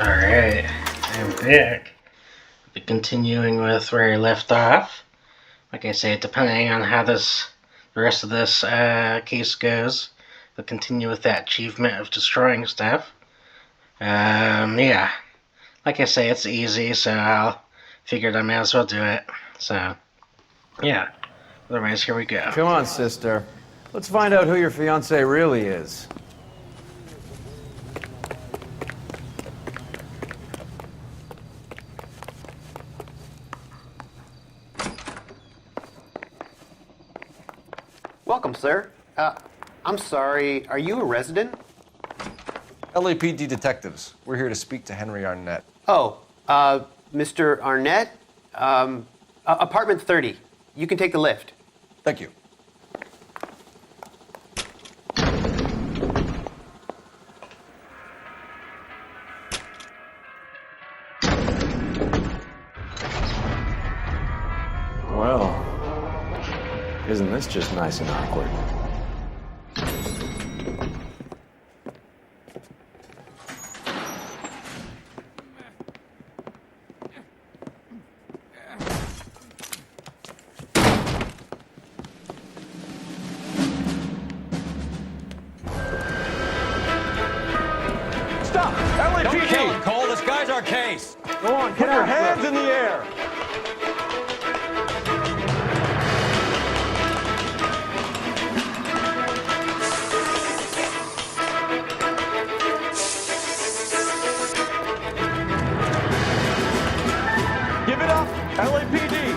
Alright, I'm back. We'll be continuing with where I left off. Like I say, depending on how the rest of this case goes, we'll continue with that achievement of destroying stuff. Yeah. Like I say, it's easy, so I figured I may as well do it. So, yeah. Otherwise, here we go. Come on, sister. Let's find out who your fiancé really is. Welcome, sir. I'm sorry, are you a resident? LAPD detectives. We're here to speak to Henry Arnett. Oh, Mr. Arnett? Apartment 30. You can take the lift. Thank you. Well, isn't this just nice and awkward? Stop! LAPD! Don't kill him, Cole. This guy's our case. Go on, put your hands in the air! Give it up, LAPD!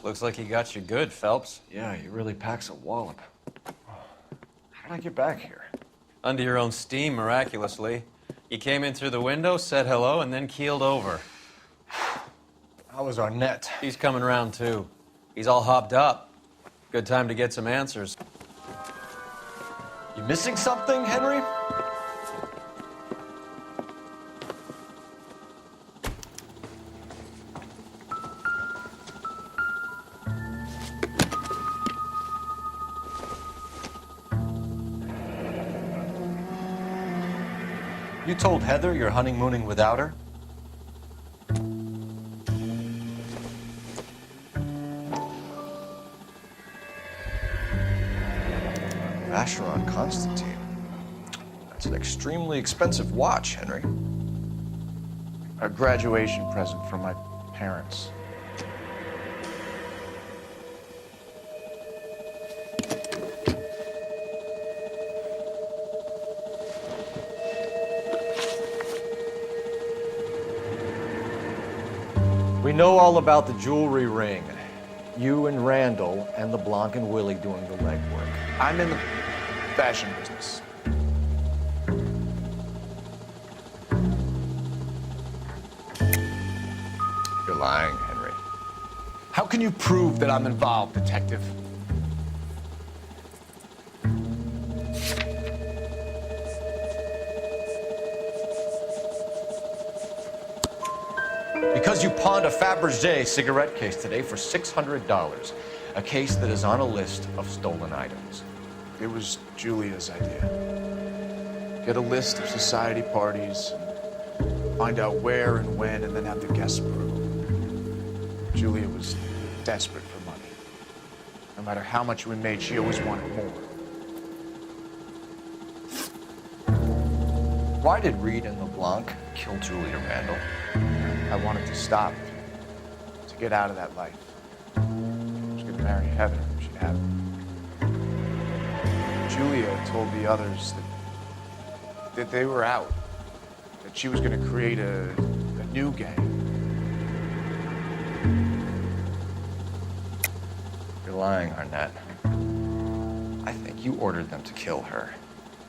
Looks like he got you good, Phelps. Yeah, he really packs a wallop. How did I get back here? Under your own steam, miraculously. You came in through the window, said hello, and then keeled over. How was Arnett? He's coming round, too. He's all hopped up. Good time to get some answers. You missing something, Henry? You told Heather you're honeymooning without her? Vacheron Constantine. That's an extremely expensive watch, Henry. A graduation present from my parents. We know all about the jewelry ring. You and Randall and LeBlanc and Willie doing the legwork. I'm in the fashion business. You're lying, Henry. How can you prove that I'm involved, Detective? Because you pawned a Fabergé cigarette case today for $600. A case that is on a list of stolen items. It was Julia's idea. Get a list of society parties, find out where and when, and then have the guests brew. Julia was desperate for money. No matter how much we made, she always wanted more. Why did Reed and LeBlanc kill Julia Randall? I wanted to stop, to get out of that life. I was gonna marry Heather if she'd have it. Julia told the others that they were out, that she was gonna create a new gang. You're lying, Arnett. I think you ordered them to kill her.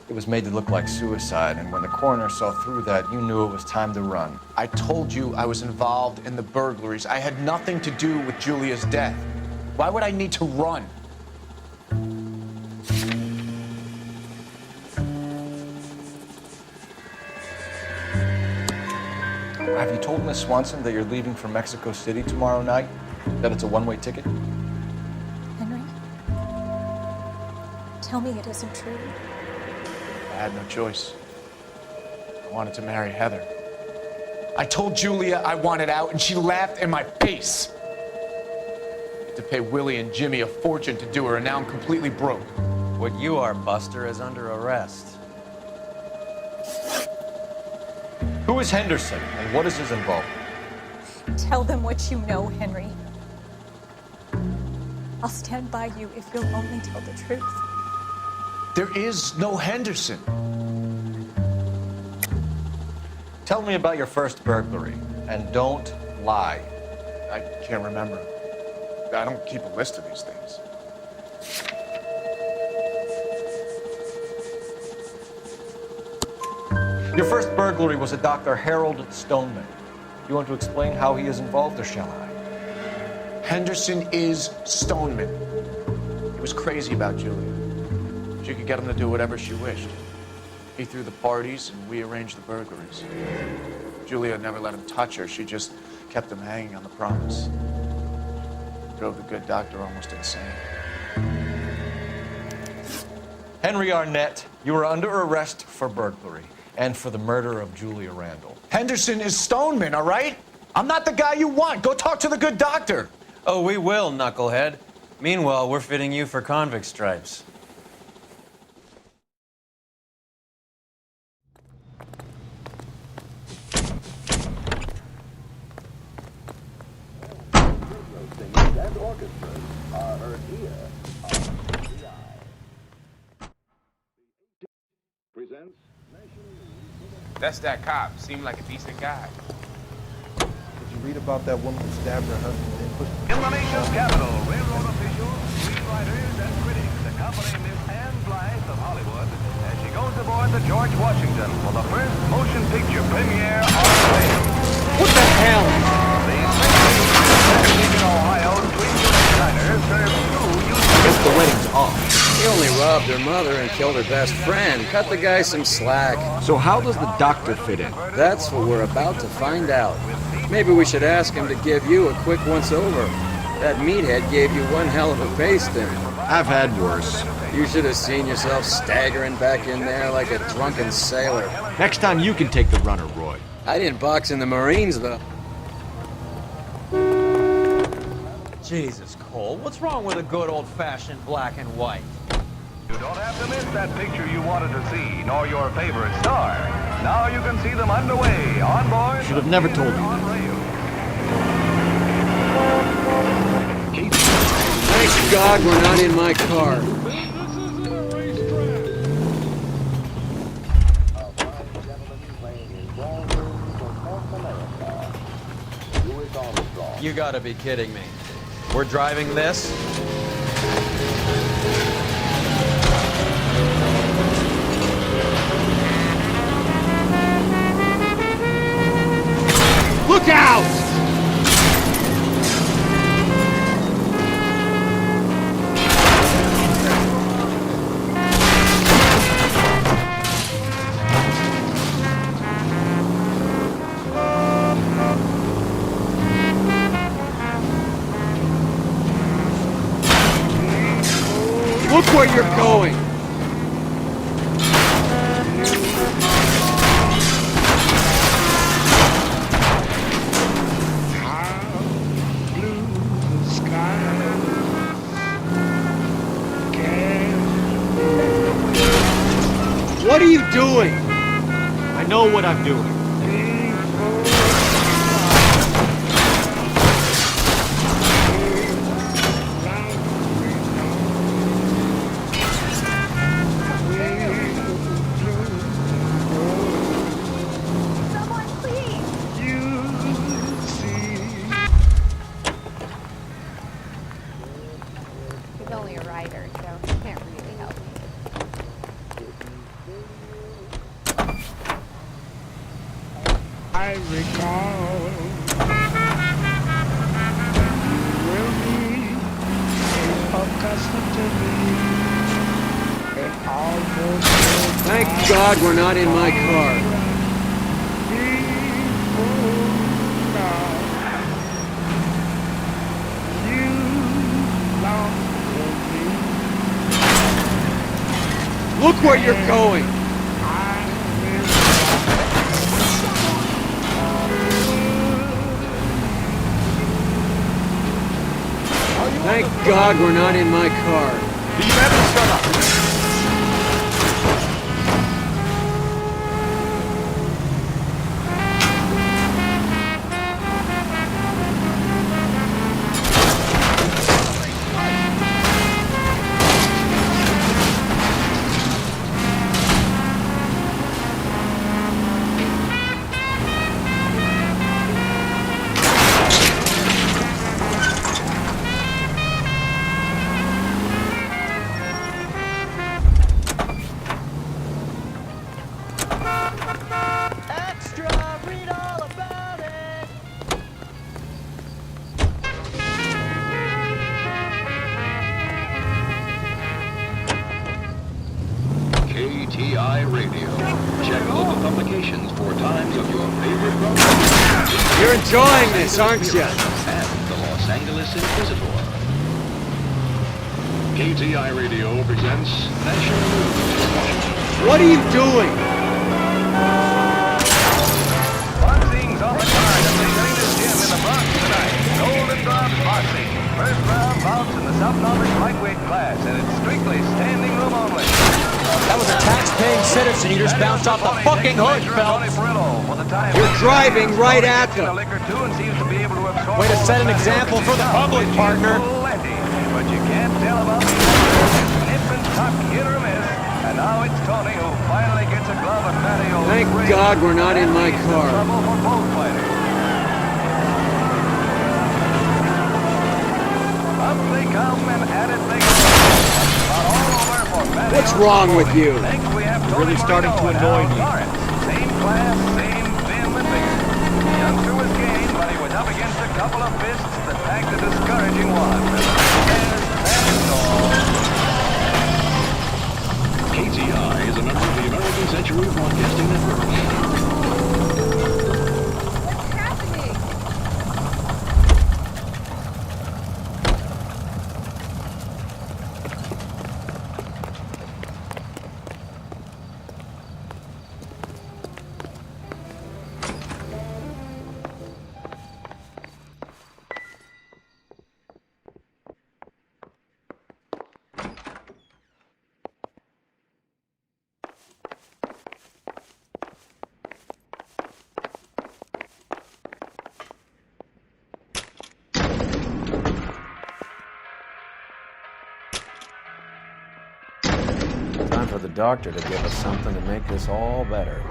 It was made to look like suicide, and when the coroner saw through that, you knew it was time to run. I told you I was involved in the burglaries. I had nothing to do with Julia's death. Why would I need to run? Have you told Miss Swanson that you're leaving for Mexico City tomorrow night? That it's a one-way ticket? Henry? Tell me it isn't true. I had no choice. I wanted to marry Heather. I told Julia I wanted out, and she laughed in my face. I had to pay Willie and Jimmy a fortune to do her, and now I'm completely broke. What you are, Buster, is under arrest. Who is Henderson, and what is his involvement? Tell them what you know, Henry. I'll stand by you if you'll only tell the truth. There is no Henderson. Tell me about your first burglary, and don't lie. I can't remember. I don't keep a list of these things. Your first burglary was at Dr. Harold Stoneman. You want to explain how he is involved, or shall I? Henderson is Stoneman. He was crazy about Julia. She could get him to do whatever she wished. He threw the parties, and we arranged the burglaries. Julia never let him touch her. She just kept him hanging on the promise. Drove the good doctor almost insane. Henry Arnett, you are under arrest for burglary and for the murder of Julia Randall. Henderson is Stoneman, all right? I'm not the guy you want. Go talk to the good doctor. Oh, we will, knucklehead. Meanwhile, we're fitting you for convict stripes. That's that cop. Seemed like a decent guy. Did you read about that woman who stabbed her husband and then pushed him? In the nation's capital, railroad officials, screenwriters, and critics accompany Miss Anne Blythe of Hollywood as she goes aboard the George Washington for the first motion picture premiere on stage. What the hell? The Lincoln, Ohio twin unit diner serves two I guess the wedding's off. He only robbed her mother and killed her best friend. Cut the guy some slack. So how does the doctor fit in? That's what we're about to find out. Maybe we should ask him to give you a quick once-over. That meathead gave you one hell of a pasting. I've had worse. You should have seen yourself staggering back in there like a drunken sailor. Next time you can take the runner, Roy. I didn't box in the Marines, though. Jesus, Cole, what's wrong with a good old-fashioned black and white? You don't have to miss that picture you wanted to see, nor your favorite star. Now you can see them underway, on board. Should have never told you on that. rail. Thank God we're not in my car. You gotta be kidding me. We're driving this? Look out! Look where you're going! What are you doing? I know what I'm doing. Someone, please! He's only a writer, so he can't really help me. I recall will be accustomed to me and almost Thank God we're not in my car. Look where you're going! Thank God we're not in my car. Do you ever shut up? KTI Radio. Check local publications for times of your favorite program. You're enjoying this, aren't you? And the Los Angeles Inquisitor. KTI Radio presents National News. What are you doing? Boxing's on the card at the latest gym in the Bronx tonight. Golden Gloves Boxing. First round bouts in the sub-novice lightweight class, and it's strictly standing room only. That was a tax-paying citizen. You just bounced off the fucking hood, Phelps. You're driving right at them. Way to set an example for the public, partner. But you can't tell about the nip and tuck, hit or miss. And now it's Tony who finally gets a glove at Matteo. Thank God we're not in my car. Trouble for both fighters. Up they come and at it they go. About all over for Matteo. What's wrong with you? You're really starting to annoy me. Same class, same vim and vigor. The youngster was game, but he was up against a couple of fists that packed a discouraging one. That's all. KTI is a member of the American Century Broadcasting Network. What's happening? Time for the doctor to give us something to make this all better.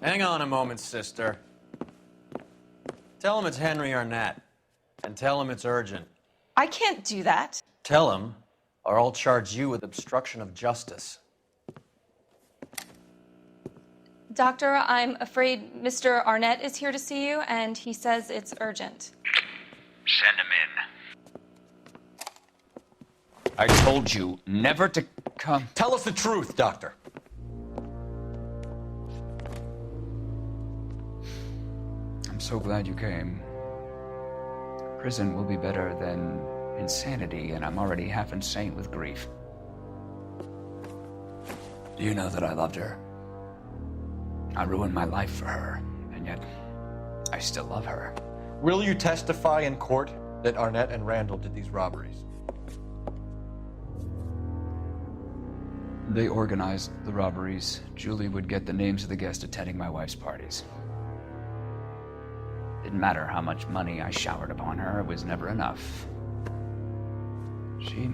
Hang on a moment, sister. Tell him it's Henry Arnett. And tell him it's urgent. I can't do that. Tell him, or I'll charge you with obstruction of justice. Doctor, I'm afraid Mr. Arnett is here to see you, and he says it's urgent. Send him in. I told you never to come. Tell us the truth, Doctor. I'm so glad you came. Prison will be better than insanity, and I'm already half insane with grief. Do you know that I loved her? I ruined my life for her, and yet I still love her. Will you testify in court that Arnett and Randall did these robberies? They organized the robberies. Julie would get the names of the guests attending my wife's parties. Didn't matter how much money I showered upon her, it was never enough. She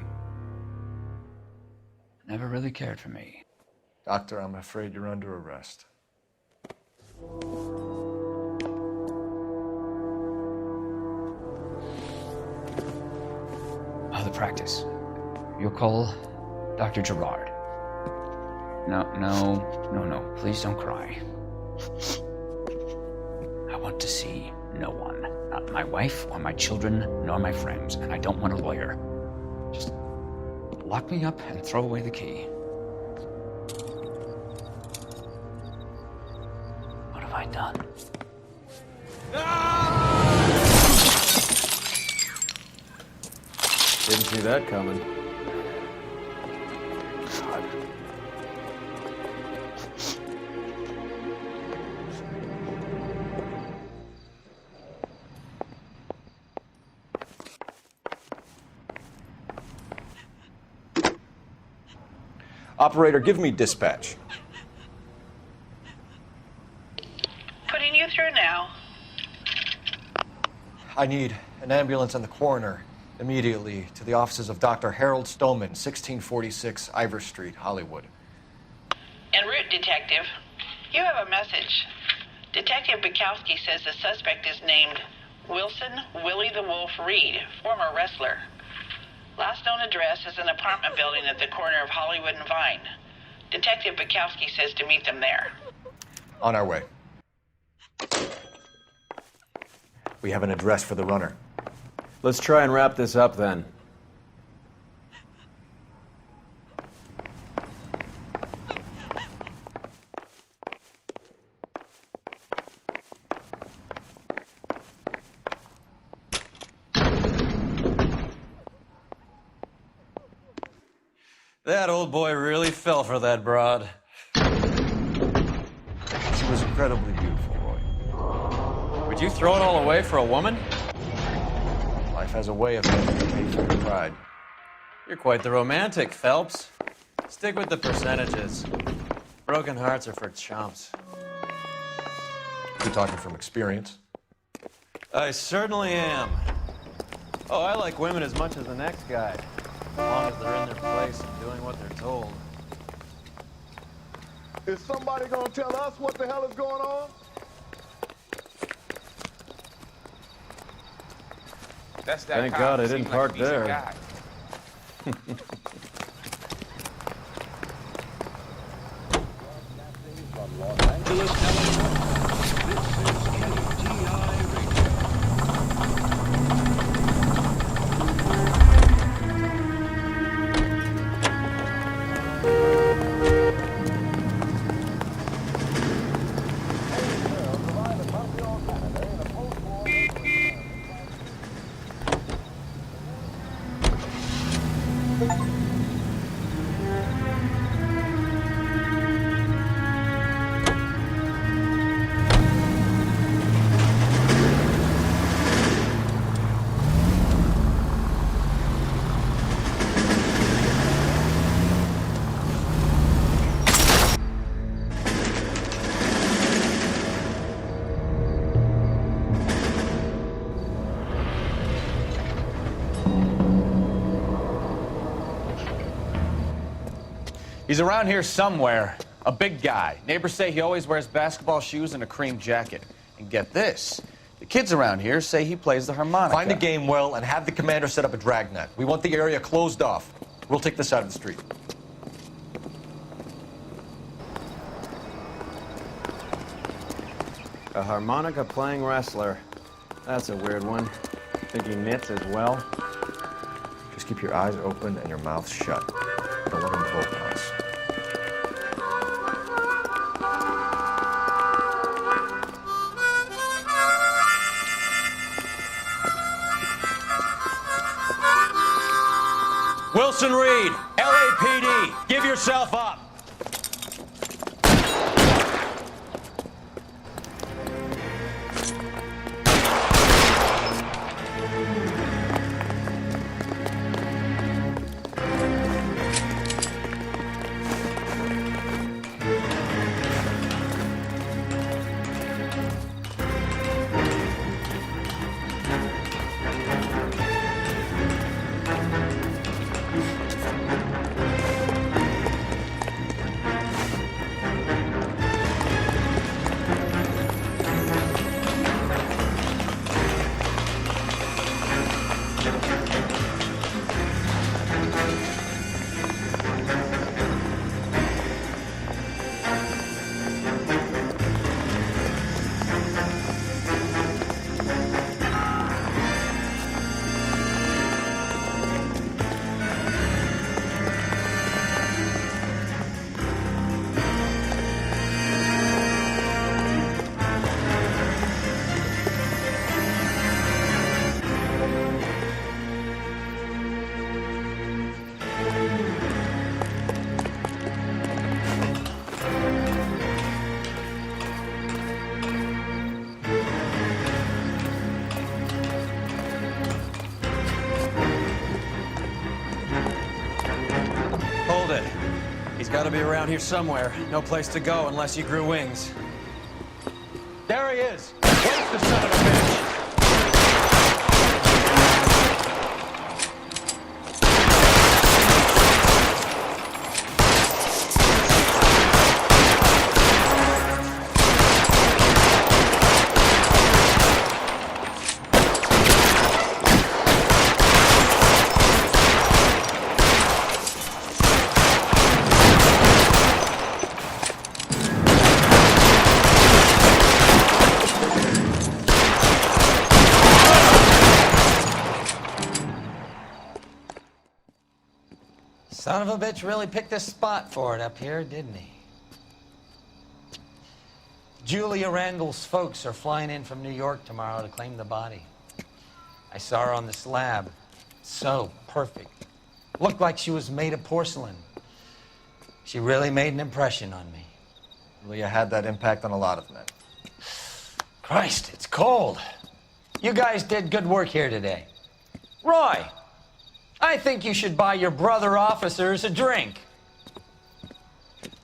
never really cared for me. Doctor, I'm afraid you're under arrest. Oh, the practice. You'll call Dr. Gerard. No. Please don't cry. I want to see no one. Not my wife or my children, nor my friends. And I don't want a lawyer. Just lock me up and throw away the key. What have I done? Didn't see that coming. God. Operator, give me dispatch. Putting you through now. I need an ambulance and the coroner immediately to the offices of Dr. Harold Stoneman, 1646 Ivor Street, Hollywood. En route, Detective. You have a message. Detective Bukowski says the suspect is named Wilson Willie the Wolf Reed, former wrestler. Last known address is an apartment building at the corner of Hollywood and Vine. Detective Bukowski says to meet them there. On our way. We have an address for the runner. Let's try and wrap this up then. That old boy really fell for that broad. She was incredibly beautiful, Roy. Would you throw it all away for a woman? Life has a way of making you pay for your pride. You're quite the romantic, Phelps. Stick with the percentages. Broken hearts are for chumps. You're talking from experience. I certainly am. Oh, I like women as much as the next guy. As long as they're in their place and doing what they're told. Is somebody gonna tell us what the hell is going on? That's that Thank cop. God I Seems didn't like a park decent there. guy. He's around here somewhere. A big guy. Neighbors say he always wears basketball shoes and a cream jacket. And get this, the kids around here say he plays the harmonica. Find the game well and have the commander set up a dragnet. We want the area closed off. We'll take this out of the street. A harmonica playing wrestler. That's a weird one. Think he knits as well? Just keep your eyes open and your mouth shut. Don't let him vote on us. Wilson Reed, LAPD, give yourself up. He's got to be around here somewhere. No place to go unless he grew wings. There he is! Where's the son of a bitch? Son of a bitch really picked this spot for it up here, didn't he? Julia Randall's folks are flying in from New York tomorrow to claim the body. I saw her on the slab. So perfect. Looked like she was made of porcelain. She really made an impression on me. Julia had that impact on a lot of men. Christ, it's cold. You guys did good work here today. Roy, I think you should buy your brother officers a drink.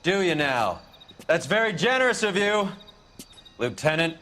Do you now? That's very generous of you, Lieutenant.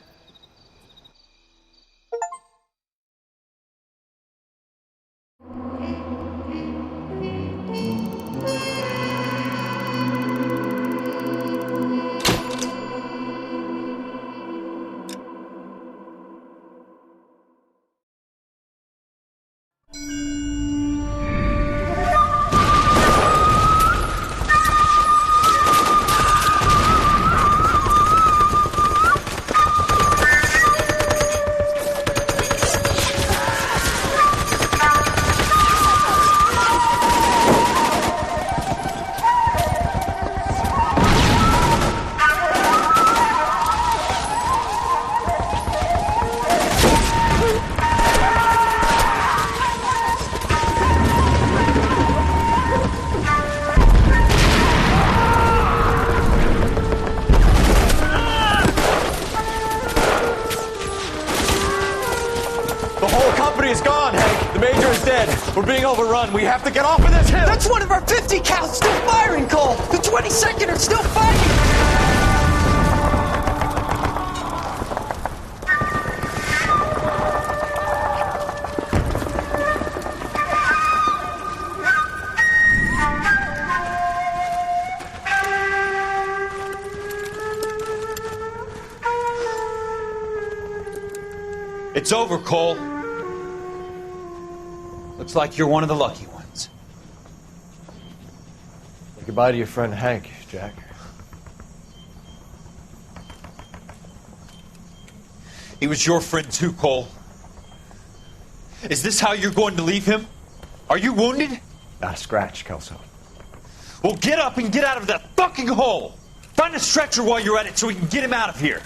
We're being overrun. We have to get off of this hill. That's one of our 50 cal still firing, Cole. The 22nd are still fighting. It's over, Cole. Looks like you're one of the lucky ones. Say goodbye to your friend Hank, Jack. He was your friend too, Cole. Is this how you're going to leave him? Are you wounded? Not a scratch, Kelso. Well, get up and get out of that fucking hole! Find a stretcher while you're at it so we can get him out of here.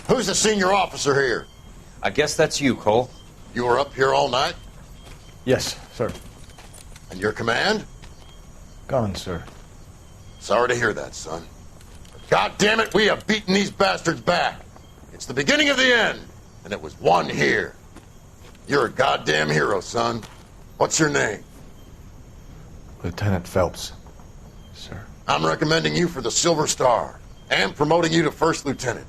Who's the senior officer here? I guess that's you, Cole. You were up here all night? Yes, sir. And your command? Gone, sir. Sorry to hear that, son. God damn it, we have beaten these bastards back. It's the beginning of the end, and it was one here. You're a goddamn hero, son. What's your name? Lieutenant Phelps, sir. I'm recommending you for the Silver Star and promoting you to First Lieutenant.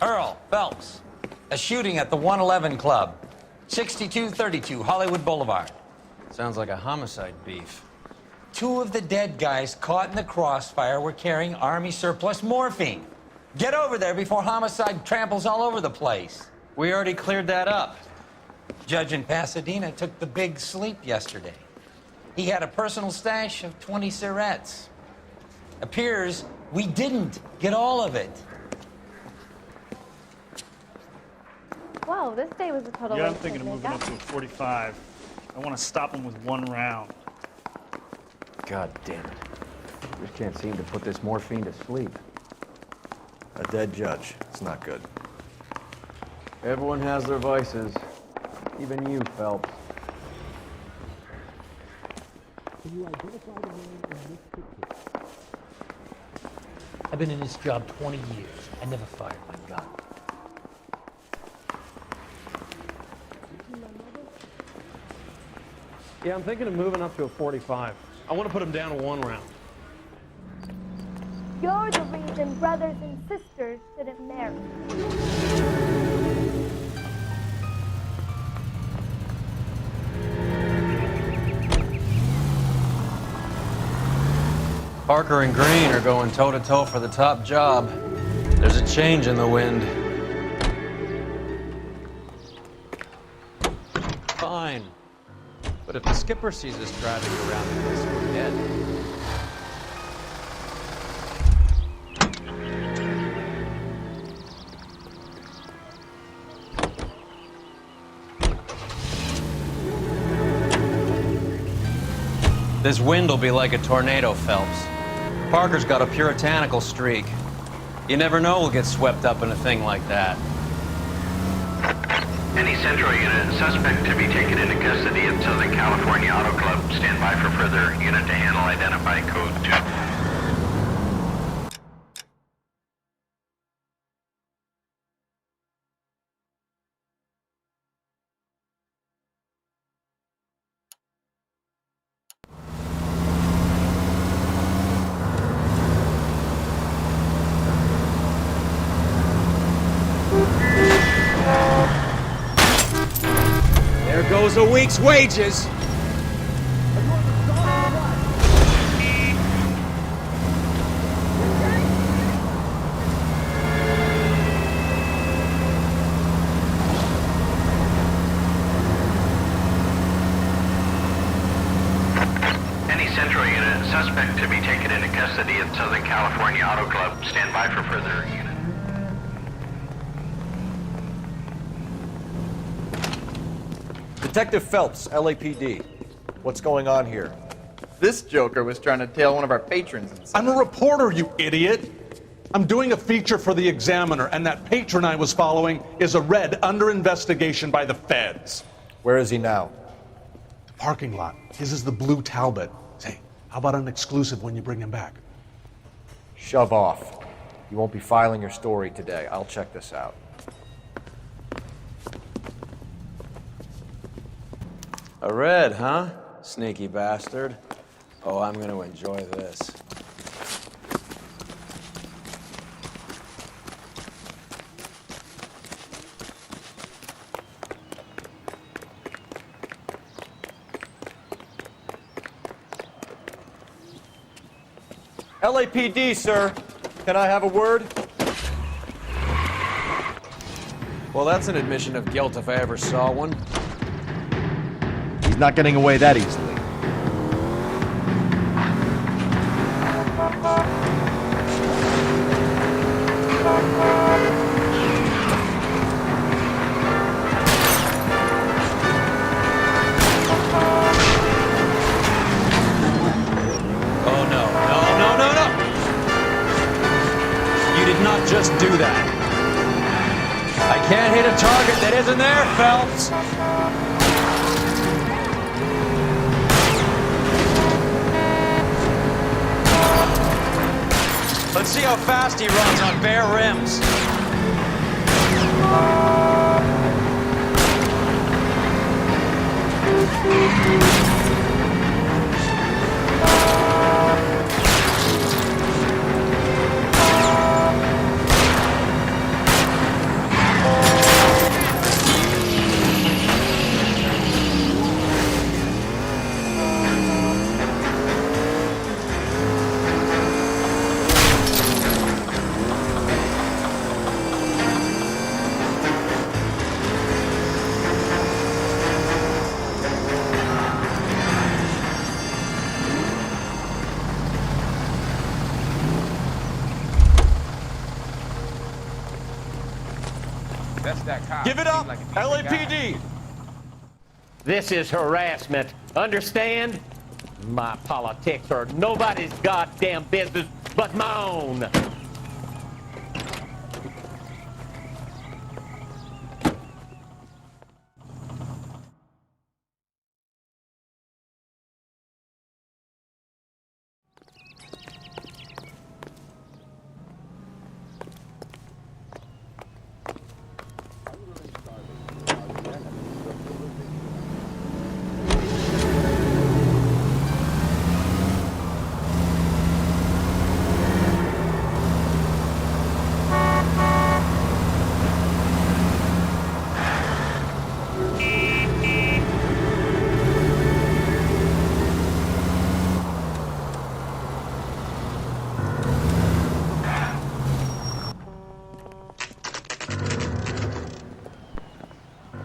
Earl Phelps, a shooting at the 111 Club, 6232 Hollywood Boulevard. Sounds like a homicide beef. 2 of the dead guys caught in the crossfire were carrying Army surplus morphine. Get over there before homicide tramples all over the place. We already cleared that up. Judge in Pasadena took the big sleep yesterday. He had a personal stash of 20 cigarettes. Appears we didn't get all of it. Wow, this day was a total Yeah, I'm waste thinking of moving up to a 45. I want to stop him with 1 round. God damn it. Just can't seem to put this morphine to sleep. A dead judge. It's not good. Everyone has their vices. Even you, Phelps. Can you identify the man in this picture? I've been in this job 20 years. I never fired my gun. Yeah, I'm thinking of moving up to a 45. I want to put him down to 1 round. You're the reason brothers and sisters shouldn't marry. Parker and Green are going toe-to-toe for the top job. There's a change in the wind. Fine. But if the skipper sees us driving around in this, we're dead. This wind will be like a tornado, Phelps. Parker's got a puritanical streak. You never know we'll get swept up in a thing like that. Any Central unit, suspect to be taken into custody at Southern California Auto Club. Stand by for further unit to handle identify code 2. There goes a week's wages. Any Central unit, suspect to be taken into custody at Southern California Auto Club. Stand by for further unit. Detective Phelps, LAPD. What's going on here? This joker was trying to tail one of our patrons. I'm a reporter, you idiot! I'm doing a feature for the Examiner, and that patron I was following is a red under investigation by the feds. Where is he now? The parking lot. His is the blue Talbot. Say, how about an exclusive when you bring him back? Shove off. You won't be filing your story today. I'll check this out. A red, huh? Sneaky bastard. Oh, I'm gonna enjoy this. LAPD, sir. Can I have a word? Well, that's an admission of guilt if I ever saw one. He's not getting away that easily. Oh, no. No. You did not just do that. I can't hit a target that isn't there, Phelps. Let's see how fast he runs on bare rims. cop. Give it up, Seemed like a decent guy. LAPD. This is harassment. Understand? My politics are nobody's goddamn business but my own.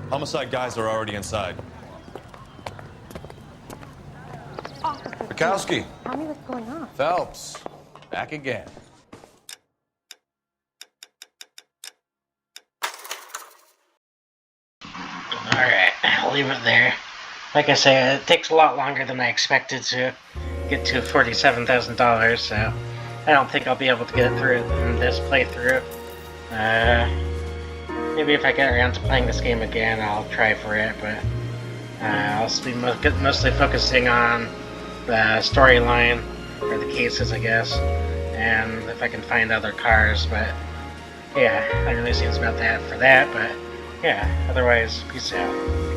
Homicide guys are already inside. Bukowski. Tell me what's going on. Phelps. Back again. Alright, I'll leave it there. Like I say, it takes a lot longer than I expected to get to $47,000, so I don't think I'll be able to get through it in this playthrough. Maybe if I get around to playing this game again, I'll try for it, but I'll be mostly focusing on the storyline, or the cases, I guess, and if I can find other cars, but yeah, that really seems about that for that, but yeah, otherwise, peace out.